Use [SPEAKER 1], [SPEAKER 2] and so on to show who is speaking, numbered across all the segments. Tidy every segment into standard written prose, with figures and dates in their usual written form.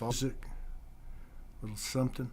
[SPEAKER 1] music, little something.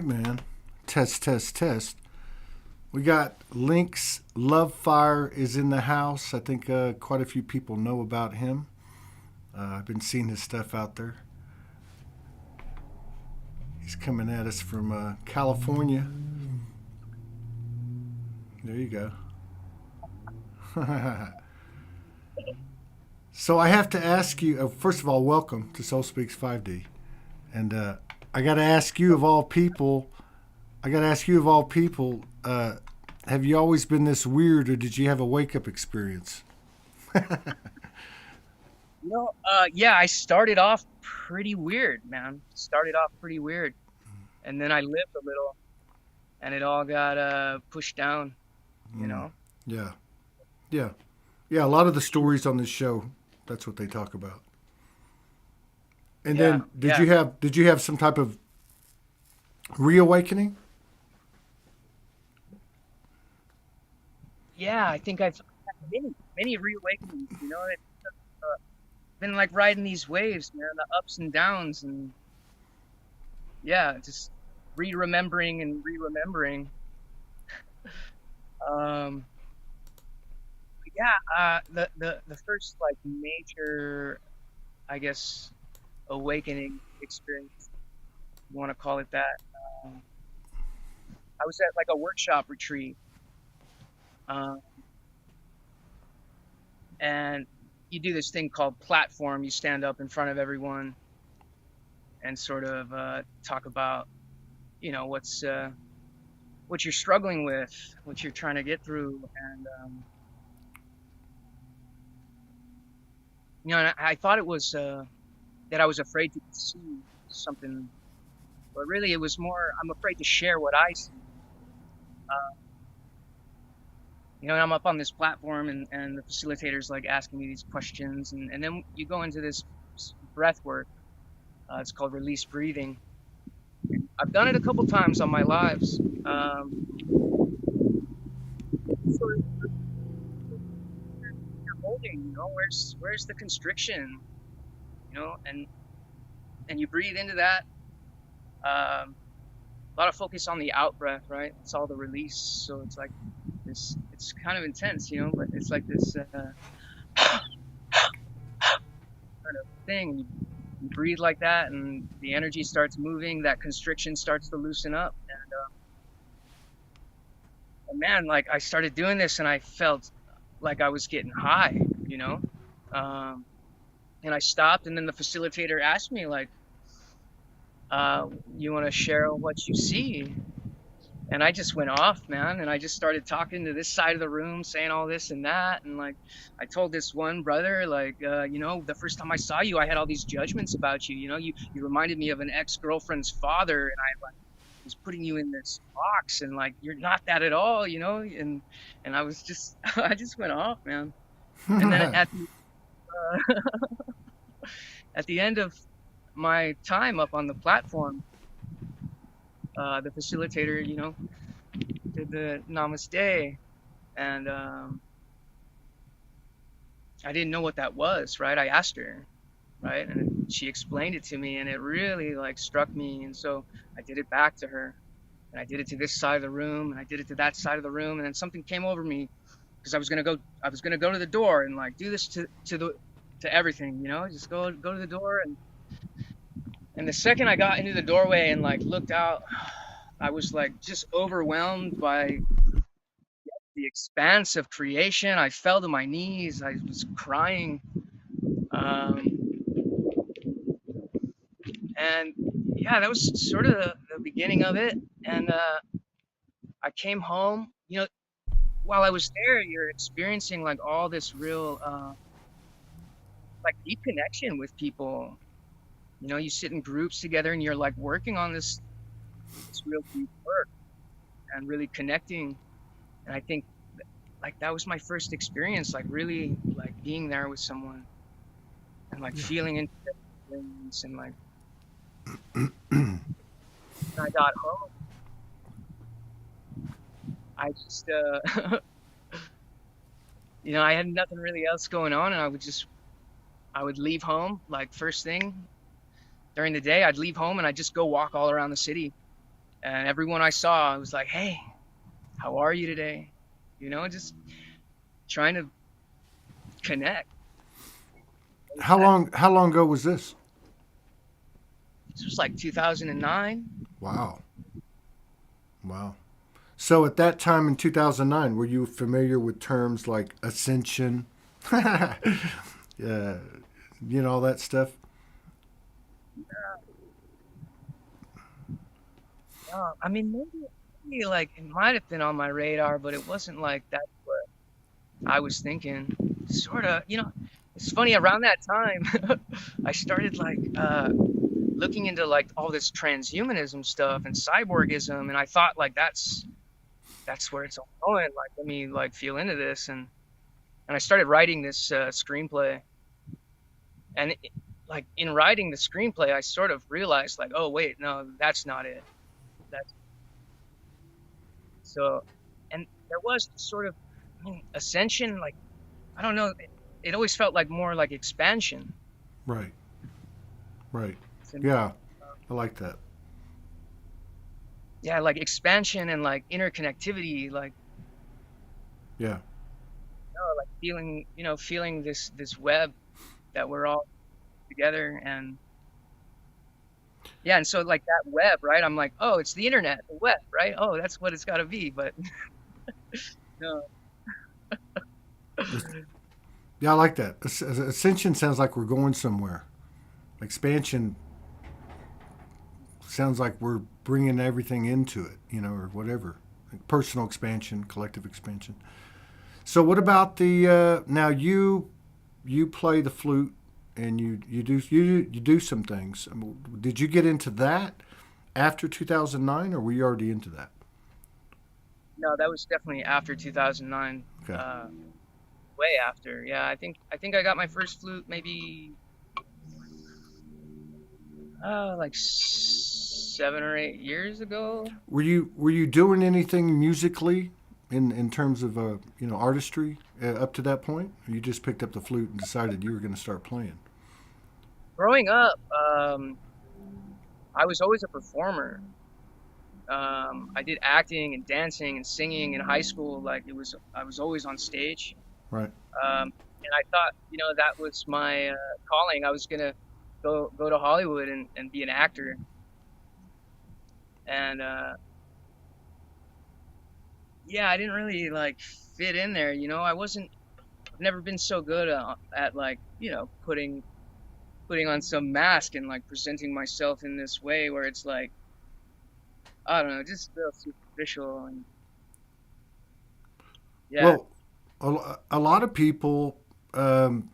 [SPEAKER 1] Man, test. We got Lynx. Lovefyre is in the house. I think quite a few people know about him. I've been seeing his stuff out there. He's coming at us from California. There you go. So I have to ask you, first of all, welcome to Soul Speaks 5D. And I got to ask you of all people, have you always been this weird, or did you have a wake-up experience?
[SPEAKER 2] Yeah, I started off pretty weird, man. And then I lived a little, and it all got pushed down, you know?
[SPEAKER 1] Yeah. A lot of the stories on this show, that's what they talk about. And then did you have some type of reawakening?
[SPEAKER 2] Yeah, I think I've had many reawakenings, you know. It's been like riding these waves, man, the ups and downs, and just re-remembering. The first like major, I guess, awakening experience, you want to call it that. I was at like a workshop retreat, and you do this thing called platform. You stand up in front of everyone and sort of talk about, you know, what you're struggling with, what you're trying to get through, and and I thought it was that I was afraid to see something, but really it was more, I'm afraid to share what I see. And I'm up on this platform, and the facilitator's like asking me these questions, and then you go into this breath work. It's called release breathing. I've done it a couple times on my lives. So you're holding, where's the constriction, and you breathe into that. A lot of focus on the out breath, right? It's all the release. So it's like this, it's kind of intense, but it's like this kind of thing. You breathe like that, and the energy starts moving, that constriction starts to loosen up. And man, like I started doing this and I felt like I was getting high, and I stopped, and then the facilitator asked me, like, you want to share what you see? And I just went off, man, and I just started talking to this side of the room, saying all this and that, and like I told this one brother, like, the first time I saw you, I had all these judgments about you. You reminded me of an ex-girlfriend's father, and I like was putting you in this box, and like you're not that at all, and I was just I just went off, man. And then at the end of my time up on the platform, the facilitator, did the namaste, and I didn't know what that was, right? I asked her, right, and she explained it to me, and it really like struck me, and so I did it back to her, and I did it to this side of the room, and I did it to that side of the room, and then something came over me, because I was gonna go to the door and like do this to everything, just go to the door, and the second I got into the doorway and like looked out I was like just overwhelmed by the expanse of creation. I fell to my knees. I was crying. Um, and yeah, that was sort of the beginning of it. And I came home. While I was there, you're experiencing like all this real, like deep connection with people. You sit in groups together and you're like working on this real deep work and really connecting. And I think like that was my first experience, like really like being there with someone and like
[SPEAKER 1] Yeah.
[SPEAKER 2] feeling into their feelings and like when I got home, I just I had nothing really else going on, and I would leave home like first thing during the day. I'd leave home and I'd just go walk all around the city, and everyone I saw, I was like, "Hey, how are you today?" Just trying to connect.
[SPEAKER 1] How long ago was this?
[SPEAKER 2] This was like 2009.
[SPEAKER 1] Wow. Wow. So at that time in 2009, were you familiar with terms like ascension? Yeah, all that stuff.
[SPEAKER 2] I mean, maybe like it might have been on my radar, but it wasn't like that's what I was thinking. Sort of, it's funny around that time, I started like looking into like all this transhumanism stuff and cyborgism, and I thought like that's where it's all going. Like, let me like feel into this, and I started writing this screenplay, and like in writing the screenplay, I sort of realized like, oh wait, no, that's not it. That's so, and there was sort of, ascension. Like, I don't know, it always felt like more like expansion.
[SPEAKER 1] Right. Right.
[SPEAKER 2] And,
[SPEAKER 1] Yeah, I like that.
[SPEAKER 2] yeah, like expansion and like interconnectivity, like
[SPEAKER 1] Yeah.
[SPEAKER 2] like feeling this web that we're all together. And yeah, and so like that web, right? I'm like, oh, it's the internet, the web, right? Oh, that's what it's got to be. But no,
[SPEAKER 1] Yeah, I like that. Ascension sounds like we're going somewhere. Expansion sounds like we're bringing everything into it, or whatever. Like personal expansion, collective expansion. So what about the now you play the flute and you do some things. Did you get into that after 2009 or were you already into that?
[SPEAKER 2] no, that was definitely after 2009.
[SPEAKER 1] Okay.
[SPEAKER 2] Way after. Yeah, I think I got my first flute maybe like 7 or 8 years ago.
[SPEAKER 1] Were you doing anything musically in terms of artistry up to that point? Or you just picked up the flute and decided you were going to start playing?
[SPEAKER 2] Growing up, I was always a performer. I did acting and dancing and singing in high school. Like I was always on stage.
[SPEAKER 1] Right.
[SPEAKER 2] And I thought, that was my calling. I was gonna go to Hollywood and be an actor. And yeah, I didn't really like fit in there. I've never been so good at like, putting on some mask and like presenting myself in this way where it's like, I don't know, just real superficial. And yeah,
[SPEAKER 1] Well, a lot of people um,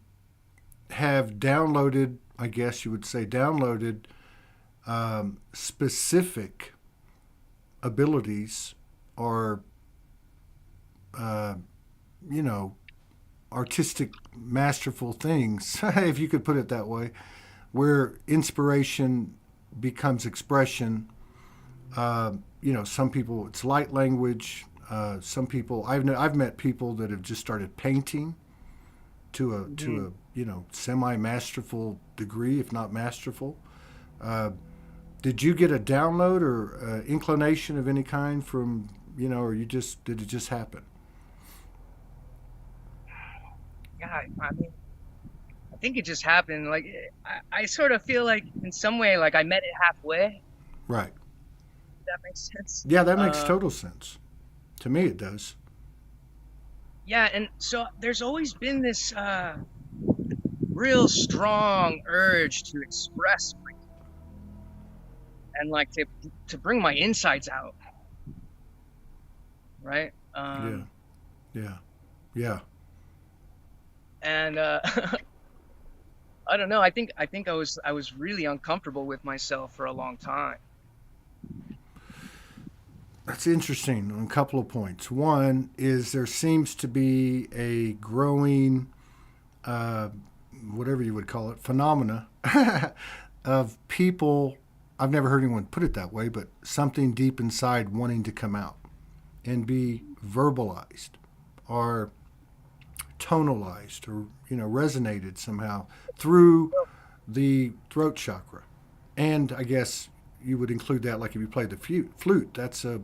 [SPEAKER 1] have downloaded, I guess you would say, downloaded specific abilities or, uh, you know, artistic, masterful things, if you could put it that way, where inspiration becomes expression. Some people it's light language. Some people I've met people that have just started painting to
[SPEAKER 2] hmm
[SPEAKER 1] a semi masterful degree, if not masterful. Uh, did you get a download or inclination of any kind from or you just did it just happen?
[SPEAKER 2] yeah. I mean, I think it just happened. Like I sort of feel like in some way, like I met it halfway.
[SPEAKER 1] Right.
[SPEAKER 2] that makes sense.
[SPEAKER 1] Yeah, that makes
[SPEAKER 2] Uh,
[SPEAKER 1] total sense. To me, it does.
[SPEAKER 2] yeah, and so there's always been this real strong urge to express and like to bring my insides out, right?
[SPEAKER 1] Yeah, yeah, yeah.
[SPEAKER 2] And I don't know. I think I was really uncomfortable with myself for a long time.
[SPEAKER 1] That's interesting on a couple of points. One is there seems to be a growing, uh, whatever you would call it, phenomena of people. I've never heard anyone put it that way, but something deep inside wanting to come out and be verbalized or tonalized or resonated somehow through the throat chakra. And I guess you would include that like if you play the flute. That's a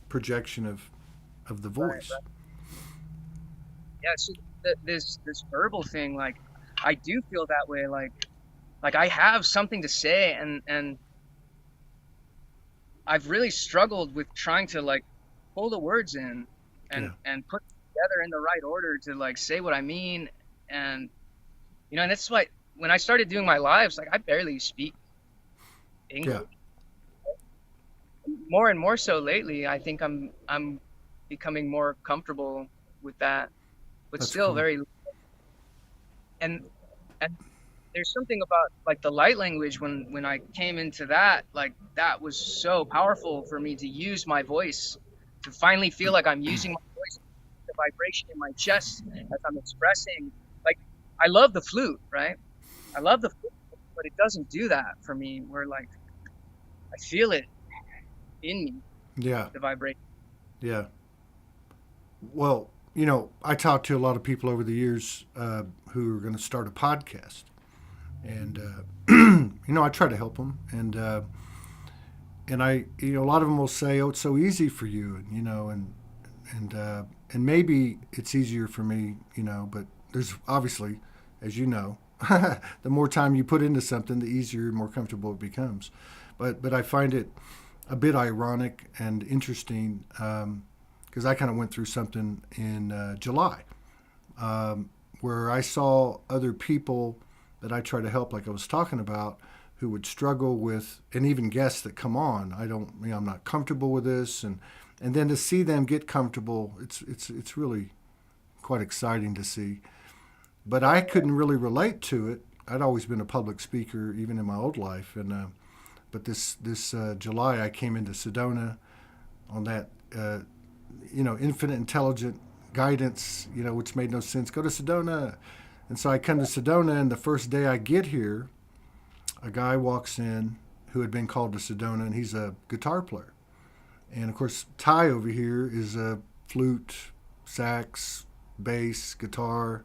[SPEAKER 1] projection of the
[SPEAKER 2] Right,
[SPEAKER 1] voice.
[SPEAKER 2] right. Yeah. So this verbal thing, like, I do feel that way. Like I have something to say, and I've really struggled with trying to like pull the words in
[SPEAKER 1] Yeah,
[SPEAKER 2] and put them together in the right order to like say what I mean. And and that's why when I started doing my lives, like I barely speak
[SPEAKER 1] yeah,
[SPEAKER 2] English. More and more so lately, I think I'm becoming more comfortable with that, but
[SPEAKER 1] that's
[SPEAKER 2] still
[SPEAKER 1] cool.
[SPEAKER 2] very. And and there's something about like the light language when I came into that, like that was so powerful for me to use my voice, to finally feel like I'm using my voice, the vibration in my chest as I'm expressing. Like, I love the flute, right? I love the flute, but it doesn't do that for me where like I feel it in me,
[SPEAKER 1] Yeah,
[SPEAKER 2] the vibration.
[SPEAKER 1] yeah. Well, I talked to a lot of people over the years who are going to start a podcast, and I try to help them, and a lot of them will say, "Oh, it's so easy for you," and maybe it's easier for me, but there's obviously, as you know, the more time you put into something, the easier and more comfortable it becomes. But I find it a bit ironic and interesting because I kind of went through something in July where I saw other people that I try to help, like I was talking about, who would struggle with, and even guests that come on. I'm not comfortable with this, and then to see them get comfortable, it's really quite exciting to see. But I couldn't really relate to it. I'd always been a public speaker, even in my old life, and but this July I came into Sedona on that infinite intelligent guidance, which made no sense. Go to Sedona, and so I come to Sedona, and the first day I get here, a guy walks in who had been called to Sedona, and he's a guitar player. And of course, Ty over here is a flute, sax, bass, guitar,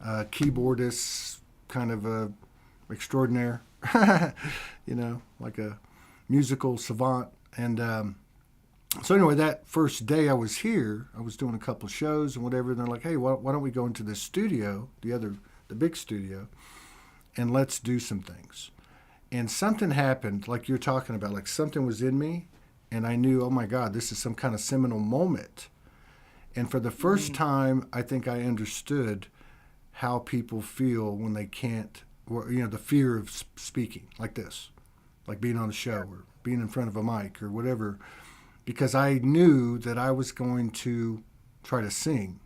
[SPEAKER 1] keyboardist, kind of a extraordinaire, like a musical savant. And so anyway, that first day I was here, I was doing a couple of shows and whatever. And they're like, "Hey, why don't we go into this studio, the big studio, and let's do some things." And something happened, like you're talking about, like something was in me, and I knew, oh my God, this is some kind of seminal moment. And for the first
[SPEAKER 2] Mm,
[SPEAKER 1] time, I think I understood how people feel when they can't, or the fear of speaking like this, like being on a show or being in front of a mic or whatever, because I knew that I was going to try to sing.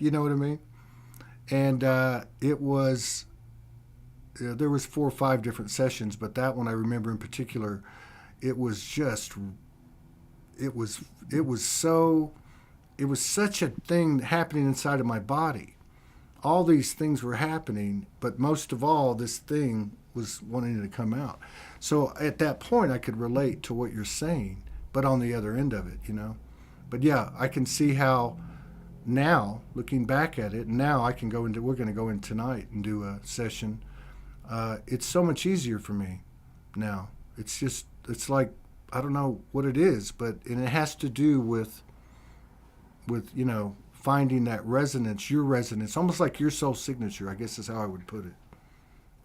[SPEAKER 1] You know what I mean? And it was there was 4 or 5 different sessions, but that one I remember in particular. It was just it was it was so it was such a thing happening inside of my body. All these things were happening, but most of all, this thing was wanting to come out. So at that point, I could relate to what you're saying, but on the other end of it. But yeah, I can see how now, looking back at it, now I can go into, we're going to go in tonight and do a session. It's so much easier for me now. It's like, I don't know what it is, and it has to do with finding that resonance, your resonance, almost like your soul signature, I guess is how I would put it.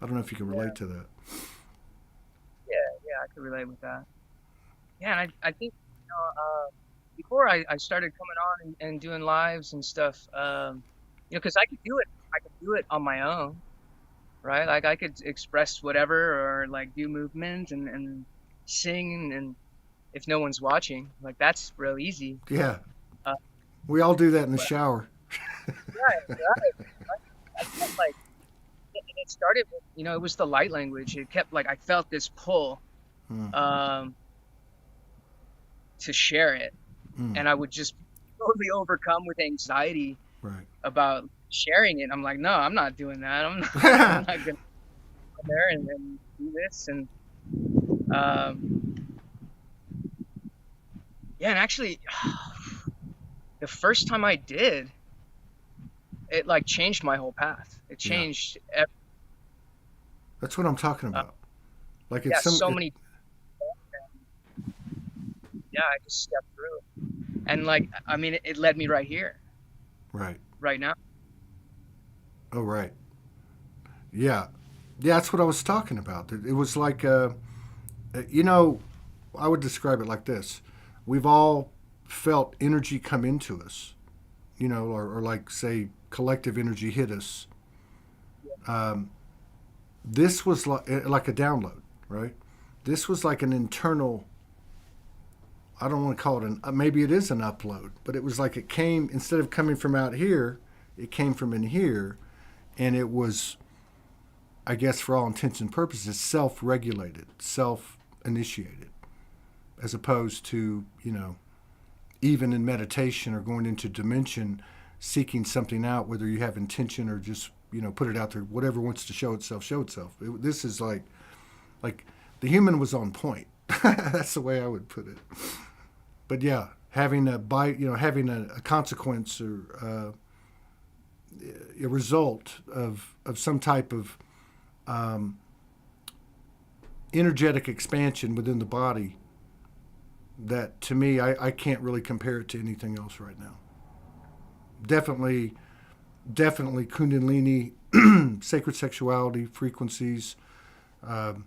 [SPEAKER 1] I don't know if you can
[SPEAKER 2] yeah,
[SPEAKER 1] relate to that.
[SPEAKER 2] yeah, yeah. I could relate with that. Yeah, and I think before I started coming on and doing lives and stuff, because I could do it on my own, right? Like I could express whatever or like do movement and sing, and if no one's watching, like that's real easy.
[SPEAKER 1] Yeah,
[SPEAKER 2] Uh,
[SPEAKER 1] we all do that in the
[SPEAKER 2] but
[SPEAKER 1] shower.
[SPEAKER 2] right, right. I felt like it started with, it was the light language. It kept like I felt this pull
[SPEAKER 1] Mm,
[SPEAKER 2] um, to share it,
[SPEAKER 1] mm,
[SPEAKER 2] and I would just be totally overcome with anxiety
[SPEAKER 1] right.
[SPEAKER 2] about sharing it. I'm like, no, I'm not doing that. I'm not gonna go there and do this. And yeah, and actually, the first time I did, it like changed my whole path. It
[SPEAKER 1] Yeah,
[SPEAKER 2] changed,
[SPEAKER 1] that's what I'm talking
[SPEAKER 2] uh,
[SPEAKER 1] about. Like
[SPEAKER 2] yeah,
[SPEAKER 1] it's some,
[SPEAKER 2] so many. Yeah, I just stepped through, and like, I mean, it led me right here,
[SPEAKER 1] right.
[SPEAKER 2] right now.
[SPEAKER 1] Oh, right. Yeah, yeah. That's what I was talking about. It was like, you know, I would describe it like this: we've all felt energy come into us, or like say collective energy hit us. Um, this was like a download, right? This was like an internal. I don't want to call it maybe it is an upload, but it was like it came instead of coming from out here, it came from in here, and it was, I guess, for all intents and purposes, self-regulated, self-initiated, as opposed to even in meditation or going into dimension, seeking something out, whether you have intention or just put it out there. Whatever wants to show itself, show itself. This is like the human was on point. That's the way I would put it. But yeah, having a bite, having a consequence or a result of some type of um, energetic expansion within the body, that to me, I can't really compare it to anything else right now. Definitely, definitely Kundalini, sacred sexuality, frequencies, um,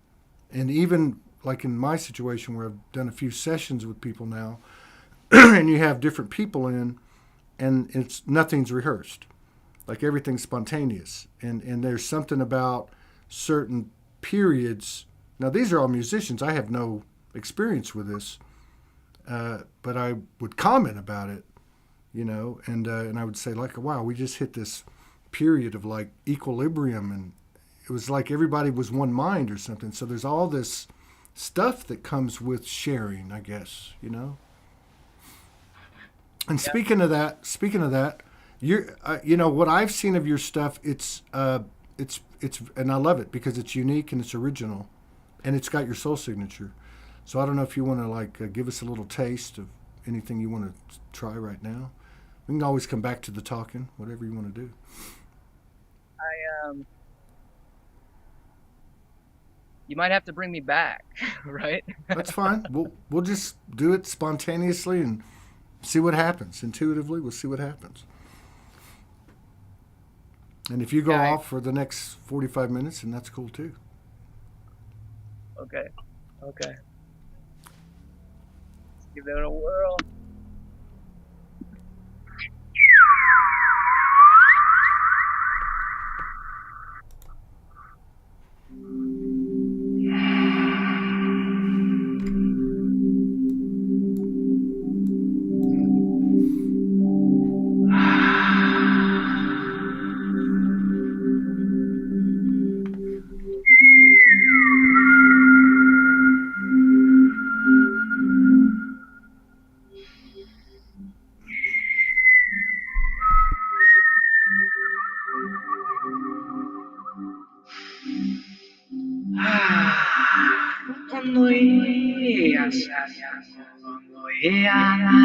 [SPEAKER 1] and even like in my situation where I've done a few sessions with people now, and you have different people in, and it's nothing's rehearsed, like everything's spontaneous, and there's something about certain periods. Now these are all musicians. I have no experience with this, but I would comment about it, and I would say like, wow, we just hit this period of like equilibrium, and it was like everybody was one mind or something. So there's all this stuff that comes with sharing, I guess. And
[SPEAKER 2] Yeah.
[SPEAKER 1] speaking of that, you're, what I've seen of your stuff. And I love it because it's unique and it's original, and it's got your soul signature. So I don't know if you want to like give us a little taste of anything you want to try right now. We can always come back to the talking, whatever you want to do.
[SPEAKER 2] Um, you might have to bring me back, right?
[SPEAKER 1] That's fine. We'll just do it spontaneously and see what happens. Intuitively, we'll see what happens. And if you go
[SPEAKER 2] Yeah.
[SPEAKER 1] off for the next 45 minutes, then that's cool too.
[SPEAKER 2] Okay. Okay. Give it a whirl. Cuando ella cuando ella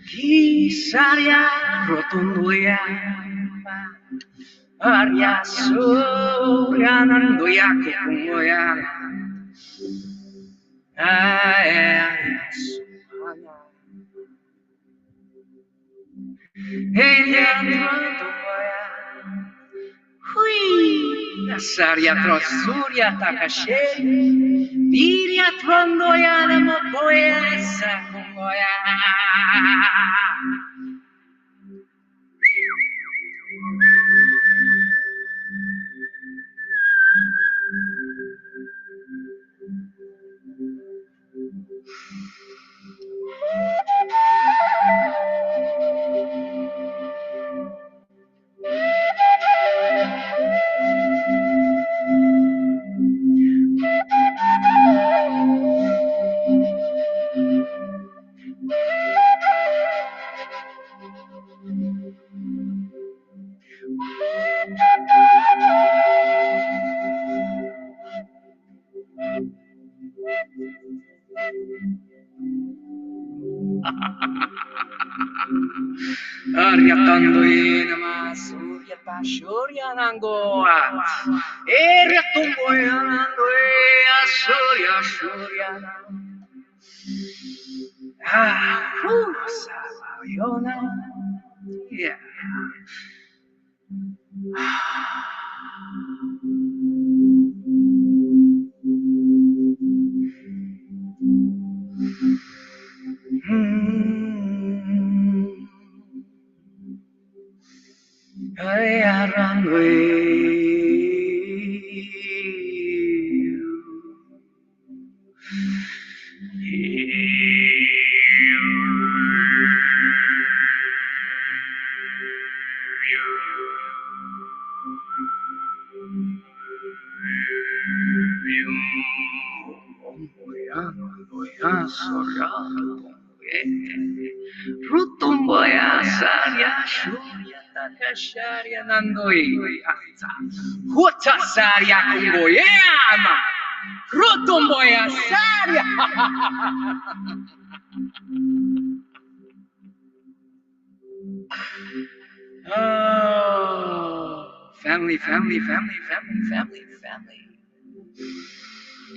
[SPEAKER 2] Kisaria rotunduya Arya suryananduya kukungoya Arya suhana Elia rotunduya Hui Asarya trosurya takashe Virya trondoya namokoya sakungoya Aryatandoi nama surya pashurya nangoa Eryatumboya nandoi asurya surya Sabayona Yeah Rutumboya Sarya Shurya Takasharya Nandoi Huta Sarya Kungoyama Rutumboya Sarya Oh family, family, family, family, family, family.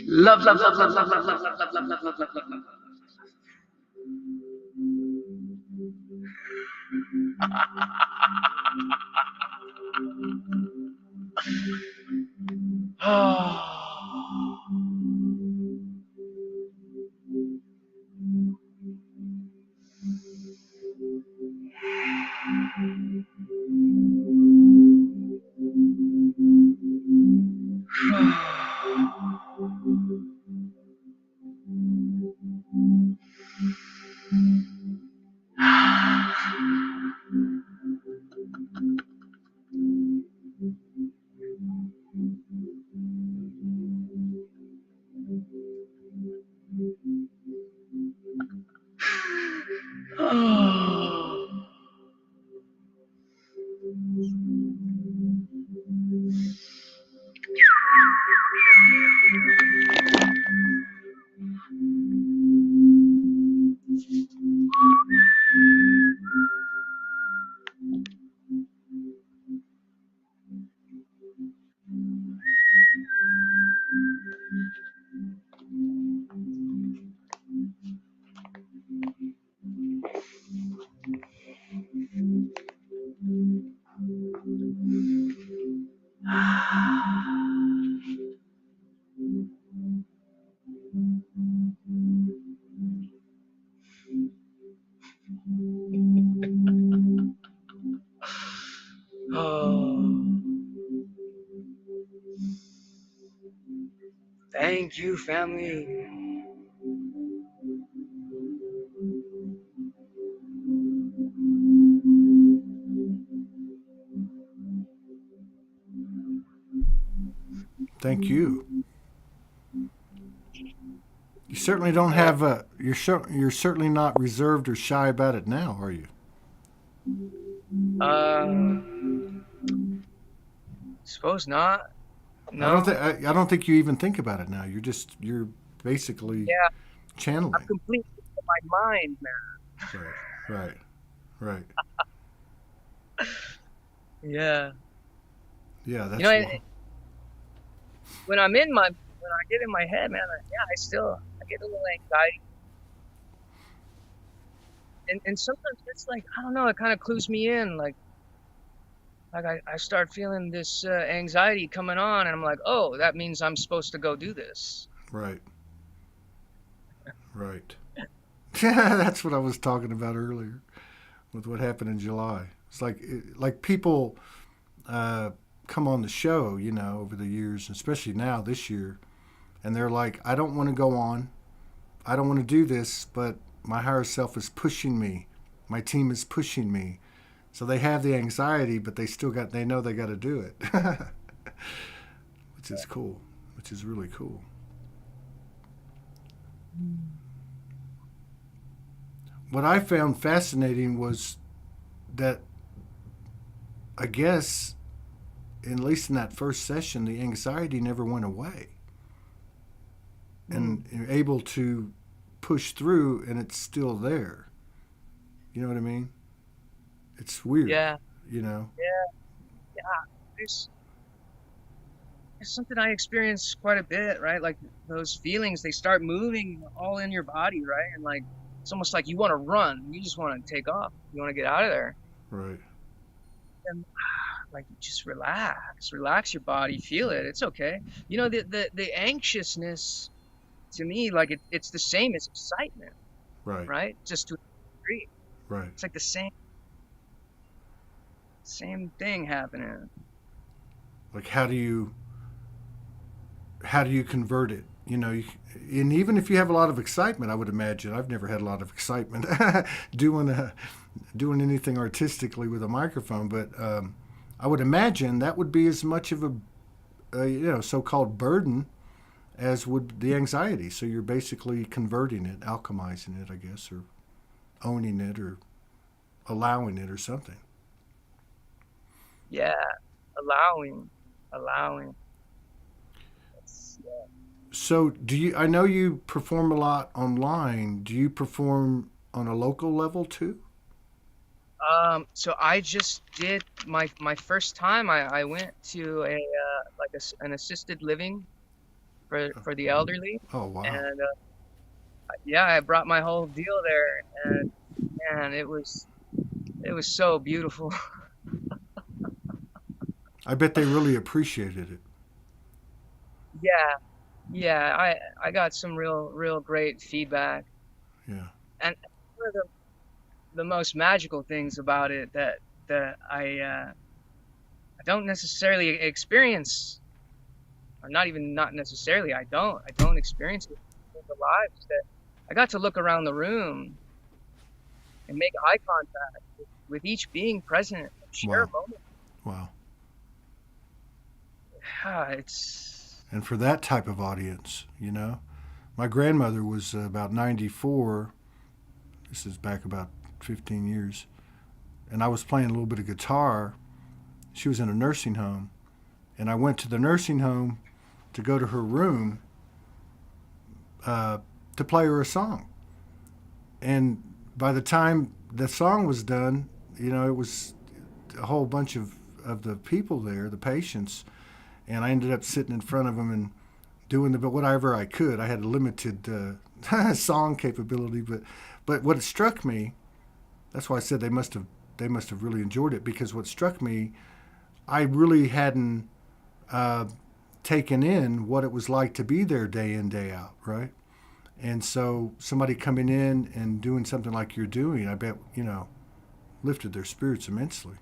[SPEAKER 2] Love, love, love, love, love, love, love, love, love, love, love, love, love, love, love. Thank you, family.
[SPEAKER 1] Thank you. You certainly don't have you're certainly not reserved or shy about it now, are you?
[SPEAKER 2] Um, suppose not. No.
[SPEAKER 1] I don't think you even think about it now. You're basically
[SPEAKER 2] Yeah, I'm
[SPEAKER 1] channeling.
[SPEAKER 2] completely in my mind, man.
[SPEAKER 1] Right. Right. Right.
[SPEAKER 2] Yeah.
[SPEAKER 1] Yeah,
[SPEAKER 2] You know,
[SPEAKER 1] that's one.
[SPEAKER 2] when I get in my head, man, I get a little anxiety, and sometimes it's like I don't know, it kind of clues me in, like I start feeling this anxiety coming on, and I'm like, oh, that means I'm supposed to go do this.
[SPEAKER 1] Right. Right. Yeah, that's what I was talking about earlier with what happened in July. It's like people uh, come on the show, over the years, especially now this year, and they're like, I don't want to go on. I don't want to do this, but my higher self is pushing me. My team is pushing me. So they have the anxiety, but they know they got to do it, which is cool, which is really cool. What I found fascinating was that I guess, at least in that first session, the anxiety never went away. And you're able to push through, and it's still there. You know what I mean? It's weird,
[SPEAKER 2] Yeah,
[SPEAKER 1] you know?
[SPEAKER 2] yeah, yeah. There's It's something I experience quite a bit, right? Like those feelings, they start moving all in your body, right? And like it's almost like you want to run, you just want to take off, you want to get out of there,
[SPEAKER 1] Right.
[SPEAKER 2] and like just relax your body, feel it. It's okay. You know, the anxiousness to me, like it's the same as excitement,
[SPEAKER 1] Right.
[SPEAKER 2] right? Just to a degree,
[SPEAKER 1] Right.
[SPEAKER 2] it's like the same thing happening.
[SPEAKER 1] Like how do you convert it? And even if you have a lot of excitement, I would imagine I've never had a lot of excitement doing anything artistically with a microphone, but I would imagine that would be as much of a so-called burden as would the anxiety. So you're basically converting it, alchemizing it, I guess, or owning it, or allowing it, or something.
[SPEAKER 2] Yeah, allowing. Yeah.
[SPEAKER 1] So do you? I know you perform a lot online. Do you perform on a local level too?
[SPEAKER 2] So I just did my first time. I went to an assisted living for the elderly,
[SPEAKER 1] Oh wow!
[SPEAKER 2] and yeah, I brought my whole deal there, and man, it was so beautiful.
[SPEAKER 1] I bet they really appreciated it.
[SPEAKER 2] Yeah, yeah, I got some real great feedback,
[SPEAKER 1] Yeah.
[SPEAKER 2] and one of the most magical things about it that I don't necessarily experience, or not necessarily. I don't experience it in the lives that I got to look around the room and make eye contact with each being present and share a
[SPEAKER 1] Wow.
[SPEAKER 2] moment.
[SPEAKER 1] Wow.
[SPEAKER 2] Yeah, it's
[SPEAKER 1] And for that type of audience, my grandmother was about 94. This is back about 15 years, and I was playing a little bit of guitar. She was in a nursing home, and I went to the nursing home to go to her room to play her a song. And by the time the song was done, it was a whole bunch of the people there, the patients, and I ended up sitting in front of them and doing whatever I could. I had a limited song capability, but what struck me, that's why I said they must have really enjoyed it, because what struck me, I really hadn't taken in what it was like to be there day in, day out, right? And so somebody coming in and doing something like you're doing, I bet, lifted their spirits immensely.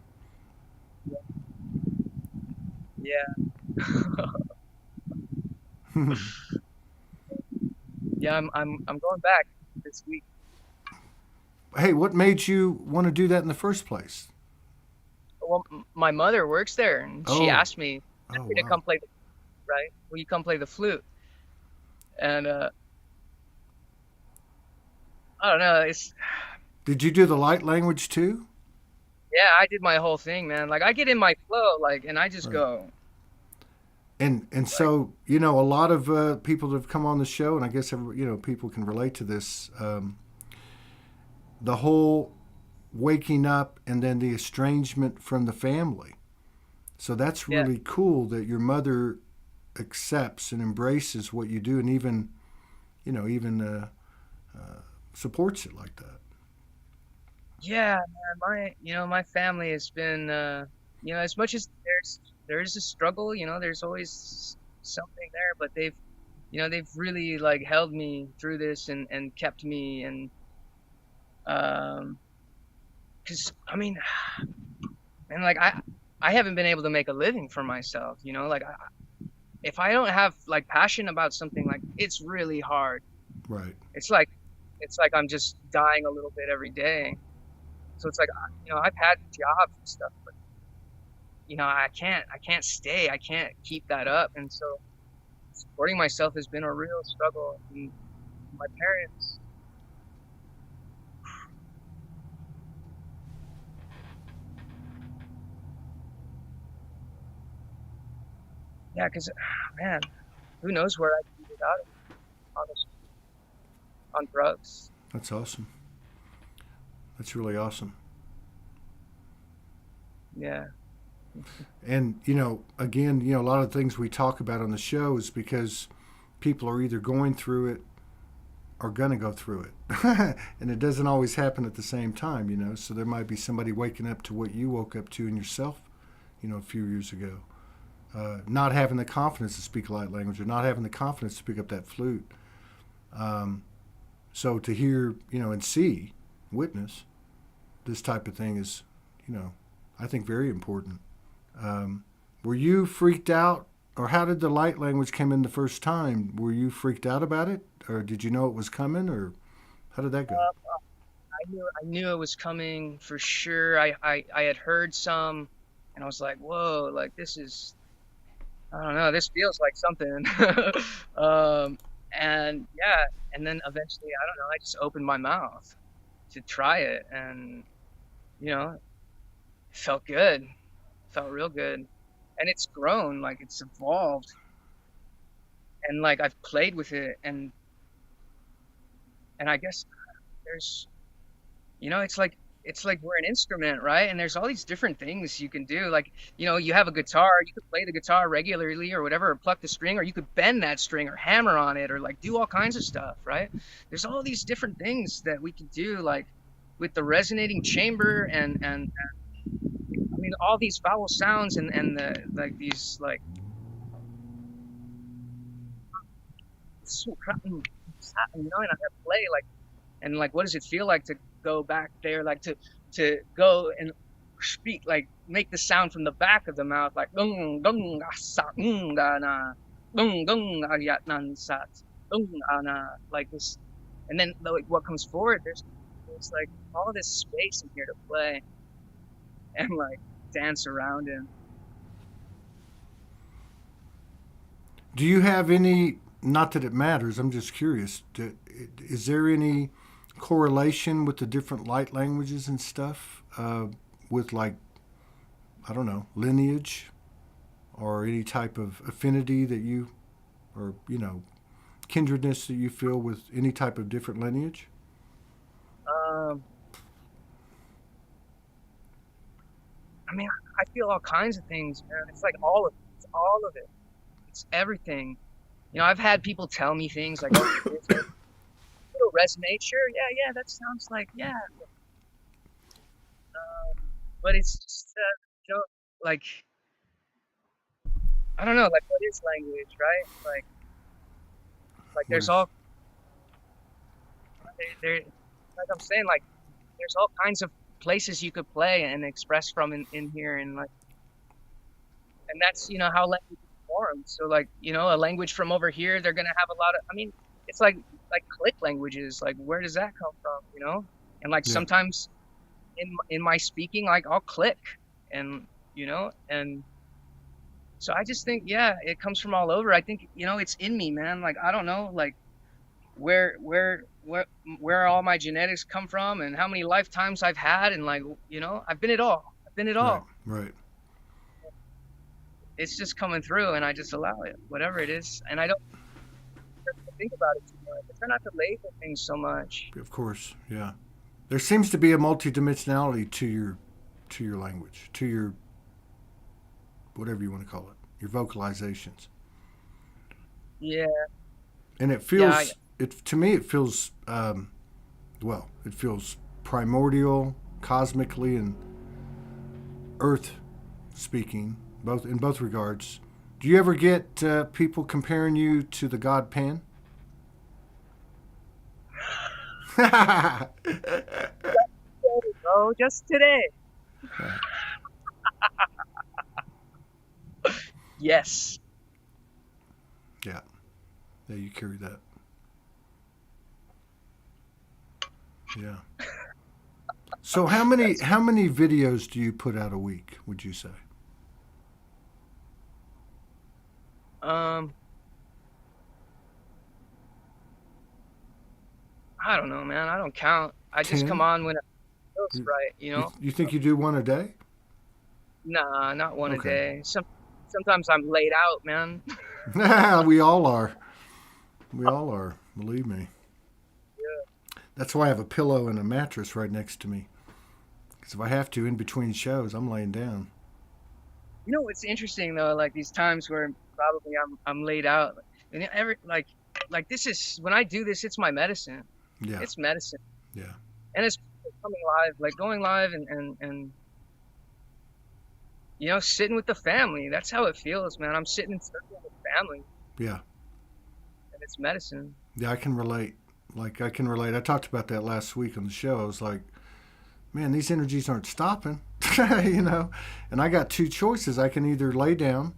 [SPEAKER 2] yeah. Yeah, I'm going back this week.
[SPEAKER 1] Hey, what made you want to do that in the first place?
[SPEAKER 2] Well, my mother works there, and she
[SPEAKER 1] Oh,
[SPEAKER 2] asked me
[SPEAKER 1] oh,
[SPEAKER 2] to
[SPEAKER 1] wow.
[SPEAKER 2] come play, right? Will you come play the flute? And I don't know. It's
[SPEAKER 1] Did you do the light language too?
[SPEAKER 2] yeah, I did my whole thing, man. Like I get in my flow, like, and I just
[SPEAKER 1] Right.
[SPEAKER 2] go
[SPEAKER 1] And
[SPEAKER 2] like,
[SPEAKER 1] so a lot of people that have come on the show, and I guess people can relate to this. The whole waking up and then the estrangement from the family. So that's
[SPEAKER 2] yeah,
[SPEAKER 1] really cool that your mother accepts and embraces what you do, and even supports it like that.
[SPEAKER 2] yeah, man. My family has been, as much as there's a struggle, there's always something there, but they've really like held me through this and kept me um, because I mean, and like I haven't been able to make a living for myself, like if I don't have like passion about something, like it's really hard.
[SPEAKER 1] Right.
[SPEAKER 2] It's like I'm just dying a little bit every day. So it's like I've had jobs and stuff, but I can't stay. I can't keep that up, and so supporting myself has been a real struggle. And my parents, yeah, because man, who knows where I'd be without it? Honestly, on drugs.
[SPEAKER 1] That's awesome. That's really awesome.
[SPEAKER 2] Yeah,
[SPEAKER 1] And again, a lot of things we talk about on the show is because people are either going through it or gonna go through it, and it doesn't always happen at the same time. So there might be somebody waking up to what you woke up to in yourself, a few years ago, not having the confidence to speak light language or not having the confidence to pick up that flute. Um, so to hear, and see, witness this type of thing is, I think very important. Were you freaked out, or how did the light language come in the first time? Were you freaked out about it, or did you know it was coming, or how did that go?
[SPEAKER 2] I knew it was coming for sure. I had heard some, and I was like, whoa, like this is I don't know, this feels like something. um, and yeah, and then eventually, I don't know, I just opened my mouth to try it, and you know, it felt good, felt real good, and it's grown, like it's evolved, and like I've played with it, and I guess there's, it's like we're an instrument, right? And there's all these different things you can do. Like, you have a guitar, you could play the guitar regularly or whatever, or pluck the string, or you could bend that string or hammer on it or like do all kinds of stuff, right? There's all these different things that we could do, like with the resonating chamber and I mean all these vowel sounds and the like these like and I play like and like what does it feel like to go back there, like to go and speak, like make the sound from the back of the mouth, like dung dung sa da na dung dung ayat nan sat dung ana, like this, and then like what comes forward, there's like all this space in here to play and like dance around in.
[SPEAKER 1] Do you have any? Not that it matters. I'm just curious. Is there any correlation with the different light languages and stuff? With like, I don't know, lineage or any type of affinity that you, or kindredness that you feel with any type of different lineage?
[SPEAKER 2] Um, I mean, I feel all kinds of things, man. It's like it's all of it. It's everything. I've had people tell me things like, "Oh, it'll resonate." Sure, yeah, yeah, that sounds like yeah, but it's just like I don't know, like what is language, right? Like
[SPEAKER 1] What
[SPEAKER 2] there's
[SPEAKER 1] is?
[SPEAKER 2] all there, like I'm saying, like there's all kinds of places you could play and express from in here, and like and that's how language is formed. So like a language from over here, they're gonna have a lot of. I mean, it's like click languages. Like where does that come from? And like
[SPEAKER 1] Yeah.
[SPEAKER 2] sometimes in my speaking, like I'll click, and and So I just think, yeah, it comes from all over. I think, it's in me, man. Like, I don't know, like where all my genetics come from and how many lifetimes I've had, and like, I've been it all. I've been it
[SPEAKER 1] Right,
[SPEAKER 2] all.
[SPEAKER 1] right.
[SPEAKER 2] It's just coming through, and I just allow it, whatever it is, and I don't think about it too much. I try not to label things so much.
[SPEAKER 1] Of course, yeah. There seems to be a multidimensionality to your language, to your whatever you want to call it, your vocalizations,
[SPEAKER 2] Yeah,
[SPEAKER 1] and it
[SPEAKER 2] yeah,
[SPEAKER 1] feels it to me. It feels well. It feels primordial, cosmically, and earth speaking, both in both regards. Do you ever get people comparing you to the god Pan?
[SPEAKER 2] bro, just today. Yes.
[SPEAKER 1] Yeah, yeah, you carry that. Yeah. So how many videos do you put out a week? Would you say
[SPEAKER 2] Um, I don't know, man. I don't count. I just come
[SPEAKER 1] 10?
[SPEAKER 2] on when it feels
[SPEAKER 1] You,
[SPEAKER 2] right,
[SPEAKER 1] you think you do one a day?
[SPEAKER 2] Nah, not one a
[SPEAKER 1] Okay.
[SPEAKER 2] day. Sometimes I'm laid out, man.
[SPEAKER 1] We all are. We all are. Believe me. That's why I have a pillow and a mattress right next to me. Because if I have to, in between shows, I'm laying down.
[SPEAKER 2] You know what's interesting though, like these times where probably I'm laid out, and this is when I do this, it's my medicine.
[SPEAKER 1] Yeah,
[SPEAKER 2] It's medicine,
[SPEAKER 1] yeah,
[SPEAKER 2] and it's coming live, like going live, and sitting with the family. That's how it feels, man. I'm sitting in circle with family,
[SPEAKER 1] yeah,
[SPEAKER 2] and it's medicine.
[SPEAKER 1] yeah. I can relate. Like I can relate. I talked about that last week on the show. I was like, man, these energies aren't stopping, you know. And I got two choices. I can either lay down.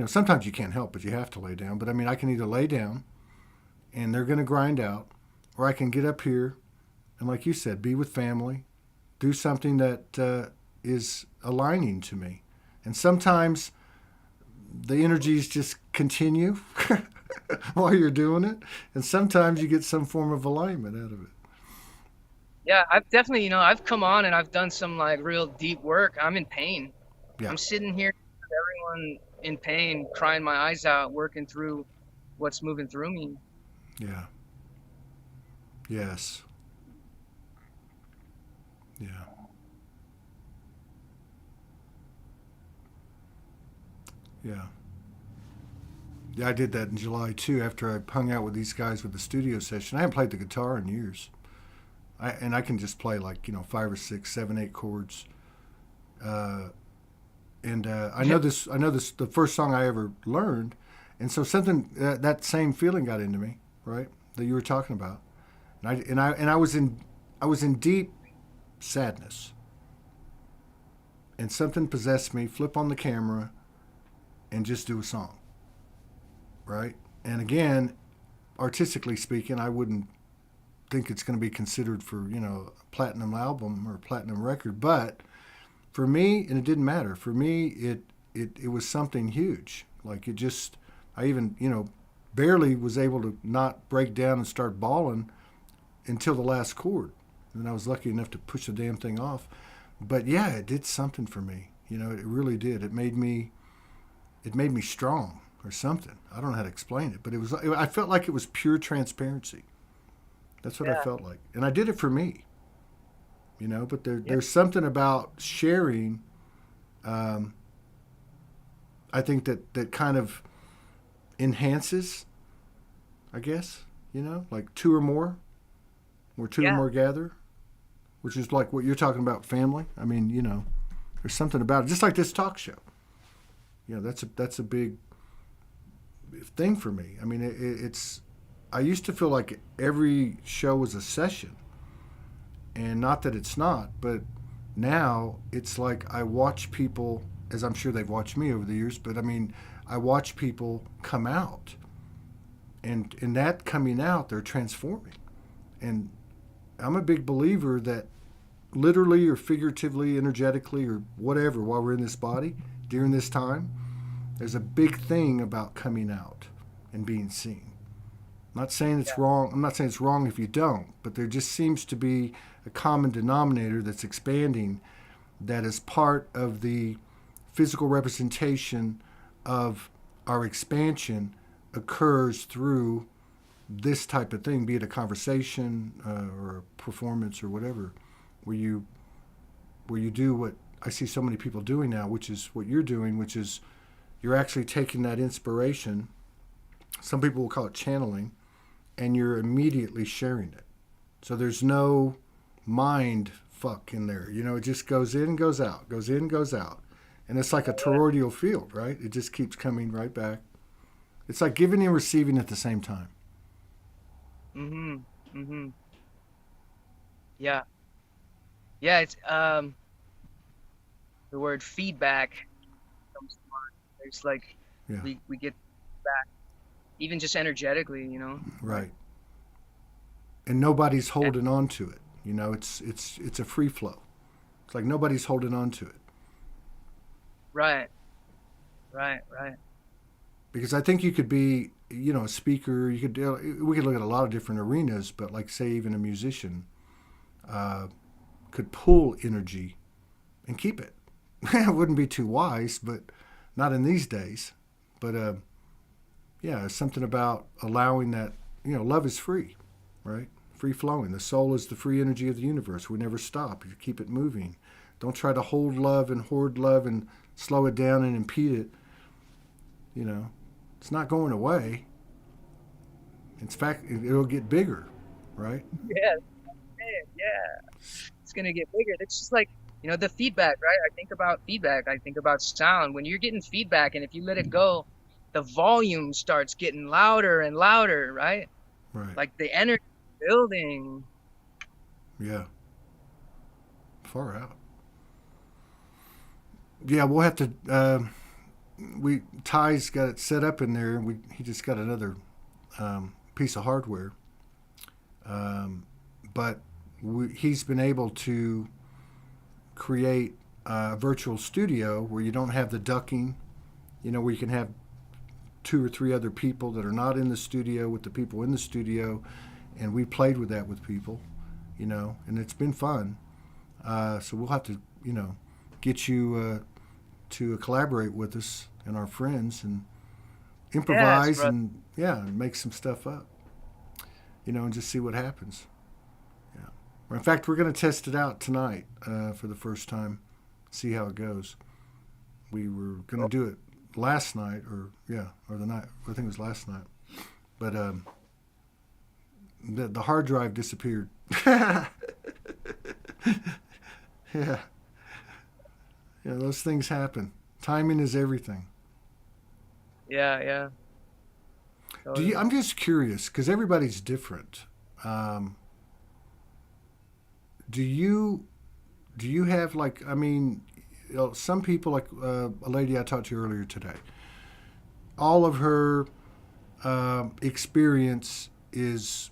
[SPEAKER 1] Sometimes you can't help, but you have to lay down. But I mean, I can either lay down, and they're going to grind out, or I can get up here and, like you said, be with family, do something that is aligning to me. And sometimes the energies just continue while you're doing it, and sometimes you get some form of alignment out of it.
[SPEAKER 2] Yeah, I've definitely, I've come on and I've done some like real deep work. I'm in pain.
[SPEAKER 1] Yeah,
[SPEAKER 2] I'm sitting here with everyone in pain, crying my eyes out, working through what's moving through me.
[SPEAKER 1] yeah, yes, yeah, yeah. Yeah, I did that in July too. After I hung out with these guys with the studio session, I haven't played the guitar in years. I can just play like 5 or 6, 7, 8 chords. Uh, and I know this. I know this. The first song I ever learned, and so something that same feeling got into me, right? That you were talking about, and I was in deep sadness, and something possessed me. Flip on the camera, and just do a song, right? And again, artistically speaking, I wouldn't think it's going to be considered for a platinum album or platinum record, but for me, and it didn't matter. For me, it was something huge. Like it just, I even barely was able to not break down and start bawling until the last chord, and I was lucky enough to push the damn thing off. But yeah, it did something for me. It really did. It made me strong or something. I don't know how to explain it, but I felt like it was pure transparency. That's what I
[SPEAKER 2] Yeah,
[SPEAKER 1] felt like, and I did it for me. But
[SPEAKER 2] yeah,
[SPEAKER 1] there's something about sharing. Um, I think that kind of enhances, I guess, like two or more, where two or
[SPEAKER 2] yeah,
[SPEAKER 1] more gather, which is like what you're talking about, family. I mean, there's something about it, just like this talk show. That's a big thing for me. I mean, it's. I used to feel like every show was a session, and not that it's not, but now it's like I watch people, as I'm sure they've watched me over the years, but I mean, I watch people come out, and in that coming out, they're transforming. And I'm a big believer that literally or figuratively, energetically or whatever, while we're in this body during this time, There's a big thing about coming out and being seen. I'm not saying it's
[SPEAKER 2] Yeah.
[SPEAKER 1] wrong. I'm not saying it's wrong if you don't, but there just seems to be a common denominator that's expanding, that is part of the physical representation of our expansion occurs through this type of thing, be it a conversation or a performance or whatever, where you do what I see so many people doing now, which is what you're doing, which is you're actually taking that inspiration. Some people will call it channeling, and you're immediately sharing it. So there's no mind fuck in there. You know, it just goes in, goes out, goes in, goes out. And it's like a toroidal field, right? It just keeps coming right back. It's like giving and receiving at the same time.
[SPEAKER 2] Mhm. Mhm. Yeah. Yeah. It's the word feedback comes to mind. There's like
[SPEAKER 1] Yeah,
[SPEAKER 2] we get back even just energetically, you know. Like
[SPEAKER 1] right. And nobody's
[SPEAKER 2] and
[SPEAKER 1] holding on to it. You know, it's a free flow. It's like nobody's holding on to it.
[SPEAKER 2] right, right, right.
[SPEAKER 1] Because I think you could be, you know, a speaker. We could look at a lot of different arenas, but like say even a musician uh, could pull energy and keep it. It wouldn't be too wise, but not in these days. But yeah, it's something about allowing that. You know, love is free, right? Free flowing. The soul is the free energy of the universe. We never stop. You keep it moving. Don't try to hold love and hoard love and slow it down and impede it. You know, it's not going away. In fact, it'll get bigger, right?
[SPEAKER 2] Yeah, man, yeah. It's gonna get bigger. It's just like, you know, the feedback, right? I think about feedback. I think about sound. When you're getting feedback, and if you let it go, the volume starts getting louder and louder, right?
[SPEAKER 1] Right.
[SPEAKER 2] Like the energy building.
[SPEAKER 1] Yeah. Far out. Yeah, we'll have to. We Ty's got it set up in there. He just got another piece of hardware, but he's been able to create a virtual studio where you don't have the ducking. You know, where you can have two or three other people that are not in the studio with the people in the studio, and we played with that with people. You know, and it's been fun. So we'll have to, you know, get you to collaborate with us and our friends and
[SPEAKER 2] Yes,
[SPEAKER 1] improvise
[SPEAKER 2] bro.
[SPEAKER 1] and yeah, and make some stuff up, you know, and just see what happens. Yeah. In fact, we're going to test it out tonight for the first time, see how it goes. We were going to do it last night, or yeah, or the night. I think it was last night, but the hard drive disappeared. Yeah, yeah, those things happen. Timing is everything.
[SPEAKER 2] Yeah, yeah.
[SPEAKER 1] Do you?
[SPEAKER 2] Totally.
[SPEAKER 1] I'm just curious because everybody's different. Um, do you? Do you have like? I mean, you know, some people like a lady I talked to earlier today. All of her experience is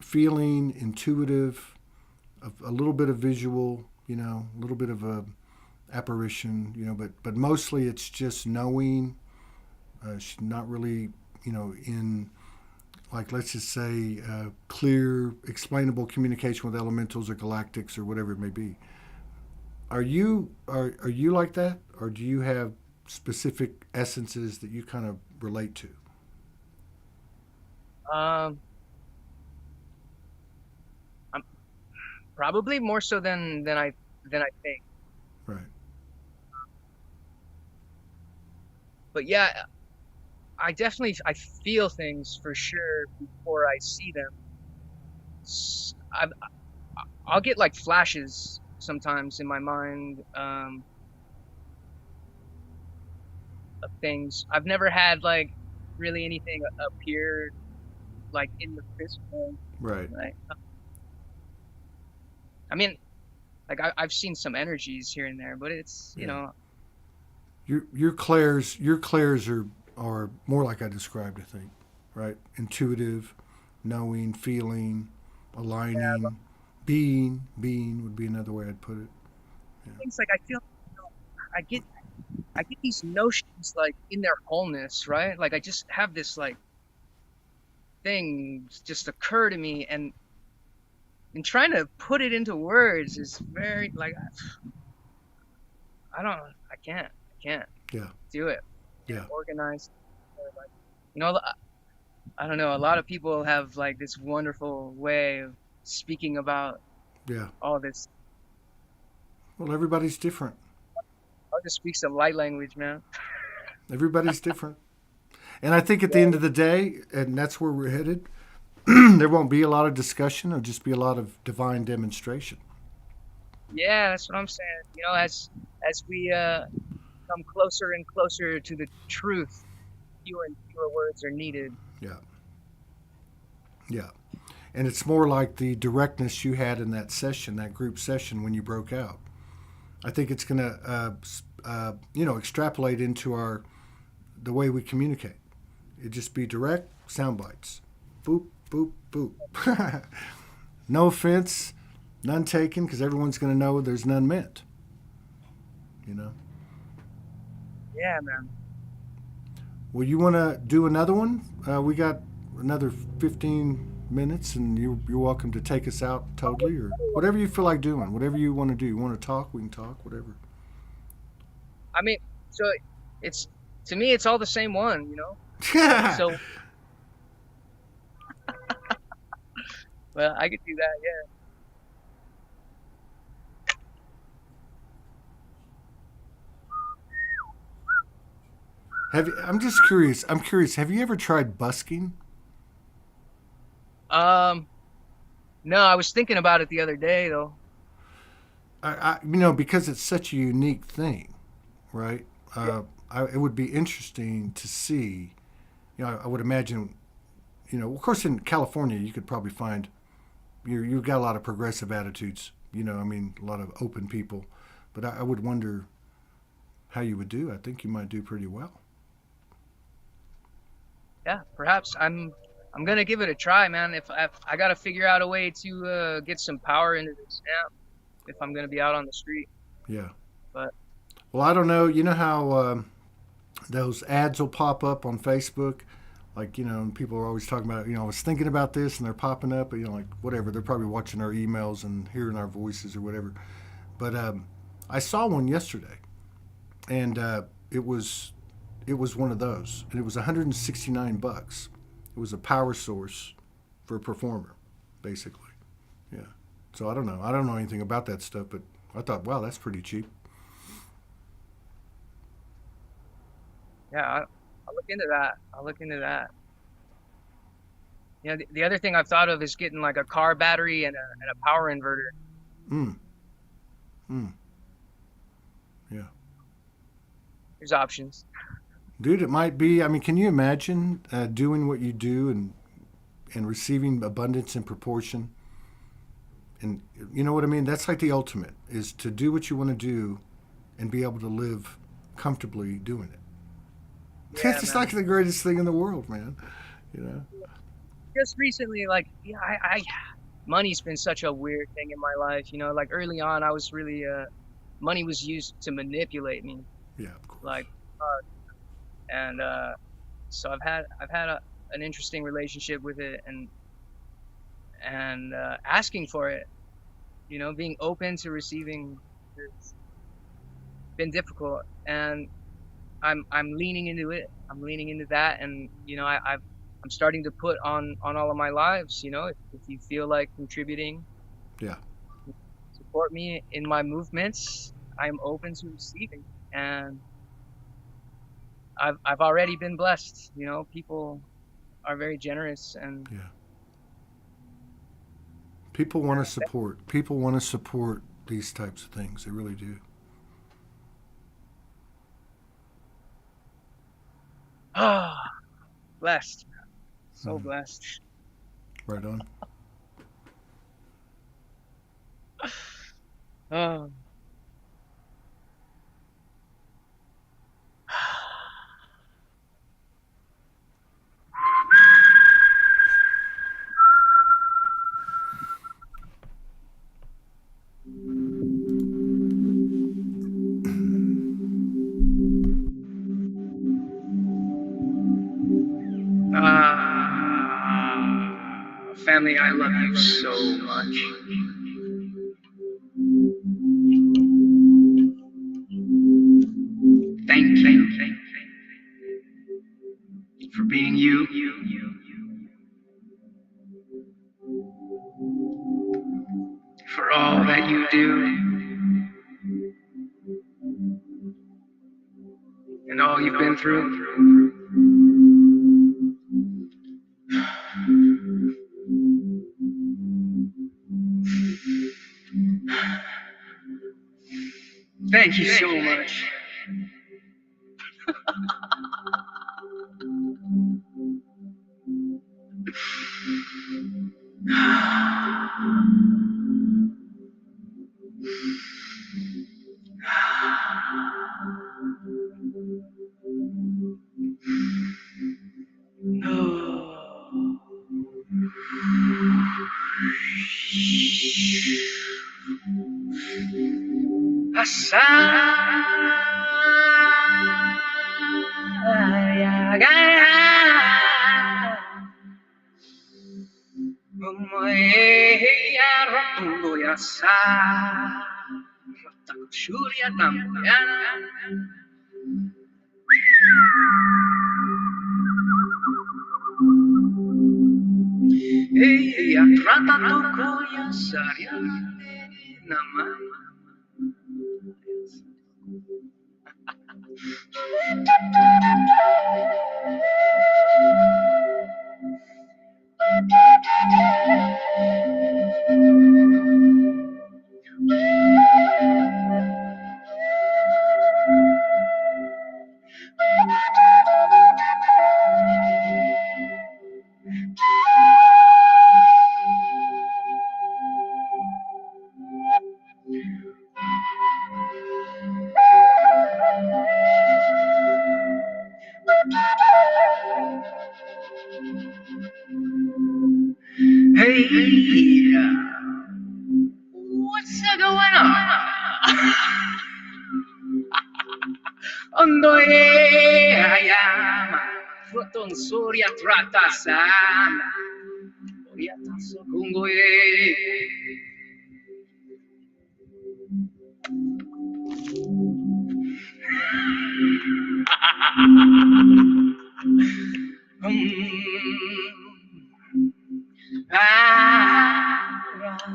[SPEAKER 1] feeling, intuitive, a little bit of visual. You know, a little bit of a apparition. You know, but mostly it's just knowing. She's not really, you know, in like let's just say clear, explainable communication with elementals or galactics or whatever it may be. Are you like that, or do you have specific essences that you kind of relate to?
[SPEAKER 2] Um, I'm probably more so than I think.
[SPEAKER 1] Right.
[SPEAKER 2] But yeah, I feel things for sure before I see them. I'll get like flashes sometimes in my mind, of things. I've never had like really anything appear like in the physical,
[SPEAKER 1] Right.
[SPEAKER 2] right? I mean, like I've seen some energies here and there, but it's, you
[SPEAKER 1] Yeah.
[SPEAKER 2] know,
[SPEAKER 1] Your clairs are more like I described. I think. Right. Intuitive, knowing, feeling,
[SPEAKER 2] yeah,
[SPEAKER 1] aligning, being would be another way I'd put it. Yeah.
[SPEAKER 2] things like I feel, you know, I get. I get these notions like in their wholeness, right? Like I just have this like thing just occur to me, and trying to put it into words is very like I don't I can't
[SPEAKER 1] Yeah.
[SPEAKER 2] do it. I can't
[SPEAKER 1] Yeah.
[SPEAKER 2] organize or like you know I don't know. A lot of people have like this wonderful way of speaking about
[SPEAKER 1] Yeah.
[SPEAKER 2] all this.
[SPEAKER 1] Well, everybody's different.
[SPEAKER 2] I'll just speak some light language, man.
[SPEAKER 1] Everybody's different. And I think at the
[SPEAKER 2] Yeah,
[SPEAKER 1] end of the day, and that's where we're headed, there won't be a lot of discussion. It'll just be a lot of divine demonstration.
[SPEAKER 2] yeah, that's what I'm saying. You know, as we come closer and closer to the truth, fewer and fewer words are needed.
[SPEAKER 1] Yeah. Yeah. And it's more like the directness you had in that session, that group session when you broke out. I think it's going to, extrapolate into the way we communicate. It just be direct sound bites. Boop, boop, boop. No offense, none taken, because everyone's going to know there's none meant. You know.
[SPEAKER 2] Yeah, man.
[SPEAKER 1] Well, you want to do another one? We got another 15 minutes, and you're welcome to take us out totally, or whatever you feel like doing. Whatever you want to do. You want to talk? We can talk. Whatever.
[SPEAKER 2] I mean, so it's to me, it's all the same one, you know. So, well, I could do that. Yeah.
[SPEAKER 1] I'm just curious. I'm curious. Have you ever tried busking?
[SPEAKER 2] Um, no, I was thinking about it the other day though.
[SPEAKER 1] Because it's such a unique thing, right?
[SPEAKER 2] Yeah,
[SPEAKER 1] It would be interesting to see. I would imagine. Of course, in California, you could probably find you've got a lot of progressive attitudes. A lot of open people. But I would wonder how you would do. I think you might do pretty well.
[SPEAKER 2] yeah. Perhaps I'm gonna give it a try, man. If I gotta figure out a way to get some power into this amp if I'm gonna be out on the street.
[SPEAKER 1] Yeah.
[SPEAKER 2] But
[SPEAKER 1] Well, I don't know. You know how those ads will pop up on Facebook? Like, and people are always talking about, I was thinking about this and they're popping up, like whatever. They're probably watching our emails and hearing our voices or whatever. But I saw one yesterday, and it was one of those, and it was $169. It was a power source for a performer, basically. Yeah. So I don't know. I don't know anything about that stuff, but I thought, wow, that's pretty cheap.
[SPEAKER 2] yeah, I'll look into that. I'll look into that. You know, the other thing I've thought of is getting like a car battery and a power inverter.
[SPEAKER 1] Mm. Mm. Yeah.
[SPEAKER 2] There's options.
[SPEAKER 1] Dude, it might be. I mean, can you imagine doing what you do and receiving abundance in proportion? And you know what I mean? That's like the ultimate, is to do what you want to do and be able to live comfortably doing it.
[SPEAKER 2] Yeah,
[SPEAKER 1] It's just like
[SPEAKER 2] man.
[SPEAKER 1] the greatest thing in the world, man. You know?
[SPEAKER 2] Just recently, like, yeah, money's been such a weird thing in my life. You know, like early on, I was really, money was used to manipulate me,
[SPEAKER 1] Yeah, of course.
[SPEAKER 2] like, and so I've had an interesting relationship with it, and asking for it. You know, being open to receiving has been difficult, and I'm leaning into it. I'm leaning into that, and you know, I'm starting to put on all of my lives. You know, if you feel like contributing,
[SPEAKER 1] Yeah.
[SPEAKER 2] support me in my movements. I'm open to receiving, and I've already been blessed. You know, people are very generous, and
[SPEAKER 1] Yeah. People want to support. People want to support these types of things. They really do.
[SPEAKER 2] ah, blessed, so
[SPEAKER 1] Mm.
[SPEAKER 2] blessed.
[SPEAKER 1] Right on.
[SPEAKER 2] Oh. Family, I love you so much. Thank you for being you. For all that you do and all you've been through. Thank you so much. Hey, what's going on? Ondo ayama, fruton surya tratasan, oriataso kungoe.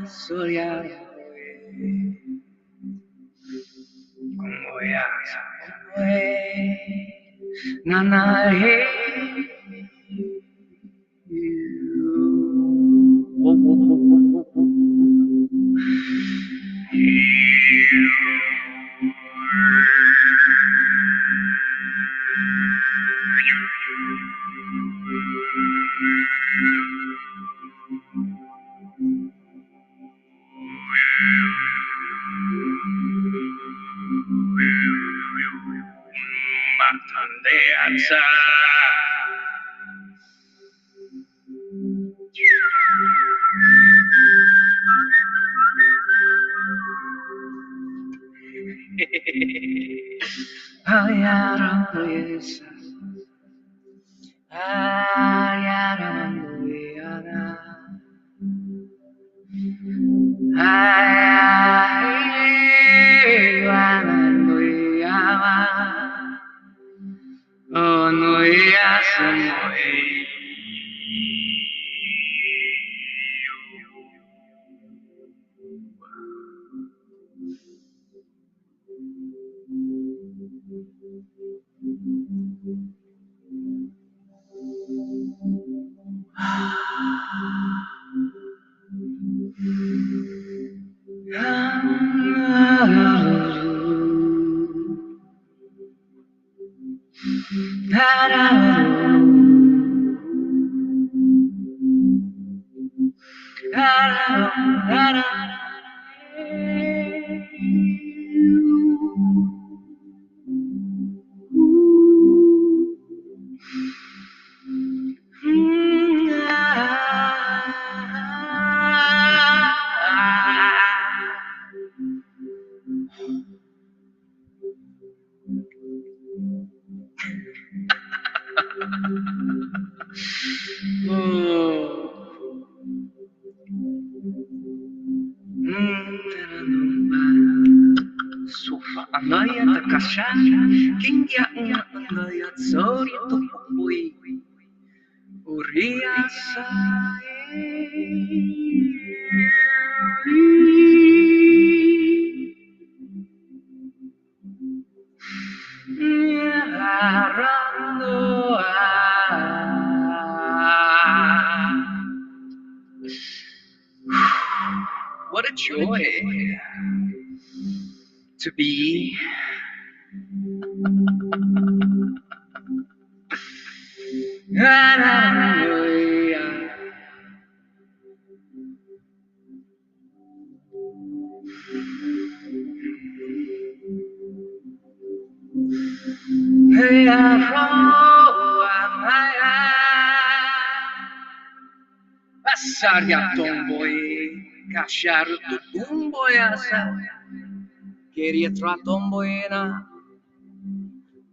[SPEAKER 2] Surya kungoya, nana hey. Matandeatsa. Ayarandoesa. Ayarandoeana. Ayarandoeama. Oh, no, yes, no, Oh. kashan kingya ngayat sorry to boy uriya What a joy to be Asarya tomboy, kashar tutumboy asa, keria tratomboyena,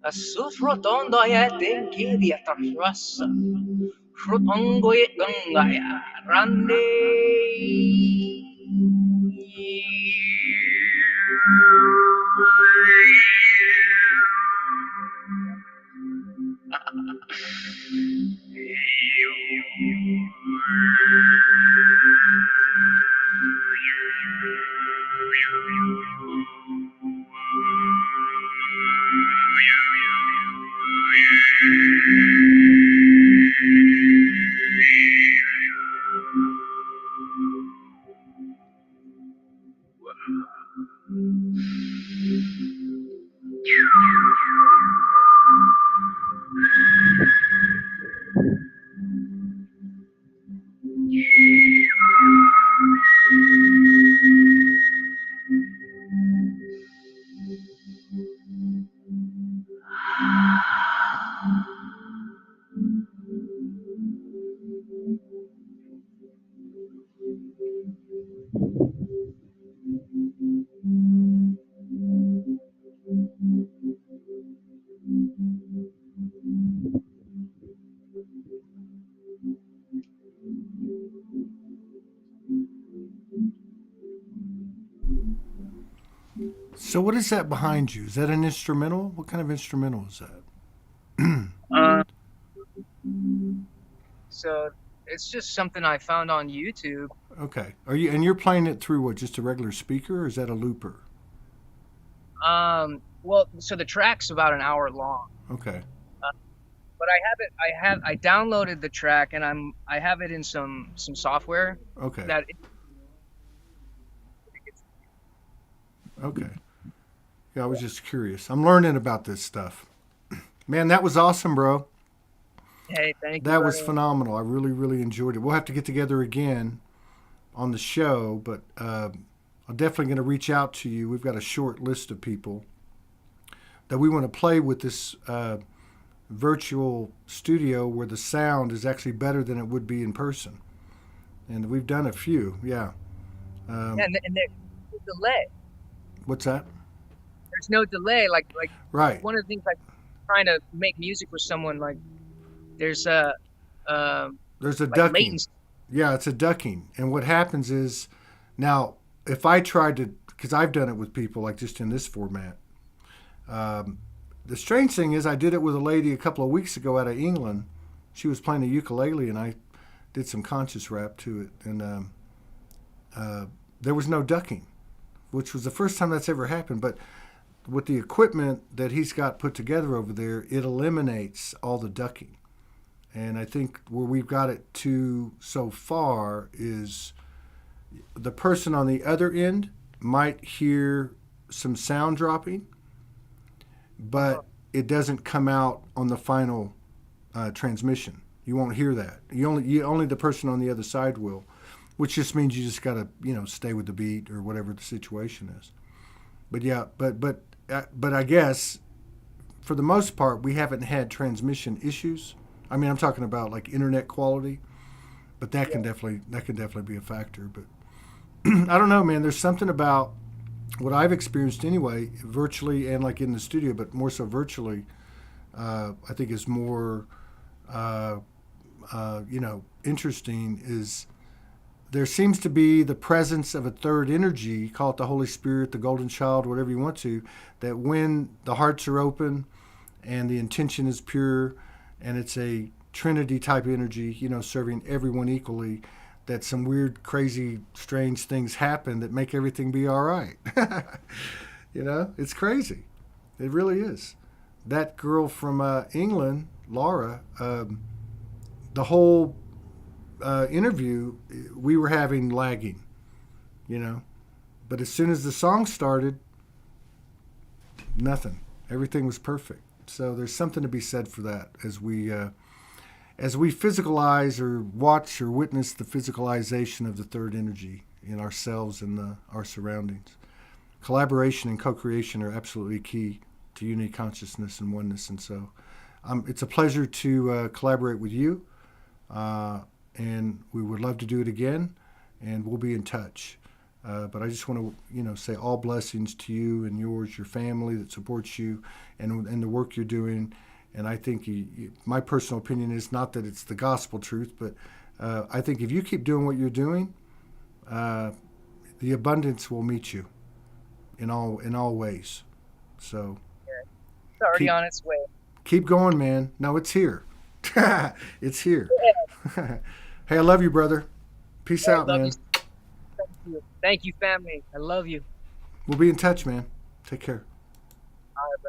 [SPEAKER 2] asufrotondo ayaten keria trasa, frutongoy gangaya, rande.
[SPEAKER 1] So what is that behind you? Is that an instrumental? What kind of instrumental is that?
[SPEAKER 2] Uh, so it's just something I found on YouTube.
[SPEAKER 1] Okay. You're playing it through what? Just a regular speaker, or is that a looper?
[SPEAKER 2] Well, so the track's about an hour long,
[SPEAKER 1] Okay.
[SPEAKER 2] uh, but I downloaded the track and I have it in some software
[SPEAKER 1] Okay.
[SPEAKER 2] that
[SPEAKER 1] Okay. Yeah, I was just curious. I'm learning about this stuff. Man, that was awesome, bro.
[SPEAKER 2] hey, thank you,
[SPEAKER 1] That was
[SPEAKER 2] brother.
[SPEAKER 1] phenomenal. I really, really enjoyed it. We'll have to get together again on the show, but I'm definitely going to reach out to you. We've got a short list of people that we want to play with this virtual studio where the sound is actually better than it would be in person. And we've done a few, yeah.
[SPEAKER 2] Yeah,
[SPEAKER 1] Um,
[SPEAKER 2] and there's no delay.
[SPEAKER 1] what's that?
[SPEAKER 2] There's no delay. Like
[SPEAKER 1] Right.
[SPEAKER 2] one of the things like trying to make music with someone like there's a
[SPEAKER 1] There's a
[SPEAKER 2] like
[SPEAKER 1] ducking.
[SPEAKER 2] latency.
[SPEAKER 1] Yeah, it's a ducking. And what happens is now, if I tried to, because I've done it with people like just in this format, um, the strange thing is I did it with a lady a couple of weeks ago out of England. She was playing a ukulele and I did some conscious rap to it. And uh, there was no ducking, which was the first time that's ever happened. But with the equipment that he's got put together over there, it eliminates all the ducking. And I think where we've got it to so far is the person on the other end might hear some sound dropping,
[SPEAKER 2] Uh-huh.
[SPEAKER 1] but it doesn't come out on the final transmission. You won't hear that. Only the person on the other side will, which just means you just got to stay with the beat or whatever the situation is. But yeah, but I guess for the most part we haven't had transmission issues. I mean, I'm talking about like internet quality, but
[SPEAKER 2] Yeah.
[SPEAKER 1] that can definitely be a factor. But I don't know, man. There's something about what I've experienced anyway, virtually and like in the studio, but more so virtually. I think is more, interesting is there seems to be the presence of a third energy, call it the Holy Spirit, the Golden Child, whatever you want to, that when the hearts are open and the intention is pure and it's a Trinity type energy, serving everyone equally, that some weird, crazy, strange things happen that make everything be all right. It's crazy. It really is. That girl from England, Laura, the whole interview we were having lagging, but as soon as the song started, nothing. Everything was perfect. So there's something to be said for that as we physicalize or watch or witness the physicalization of the third energy in ourselves and our surroundings. Collaboration and co-creation are absolutely key to unity, consciousness, and oneness. And so it's a pleasure to collaborate with you. And we would love to do it again, and we'll be in touch. But I just want to, say all blessings to you and yours, your family that supports you, and the work you're doing. And I think my personal opinion is not that it's the gospel truth, but I think if you keep doing what you're doing, the abundance will meet you in all ways. So
[SPEAKER 2] it's already on its way.
[SPEAKER 1] Keep going, man. No, it's here. It's here. Yeah. Hey, I love you, brother. Peace out, man.
[SPEAKER 2] Thank you, family. I love you.
[SPEAKER 1] We'll be in touch, man. Take care.
[SPEAKER 2] All right, brother.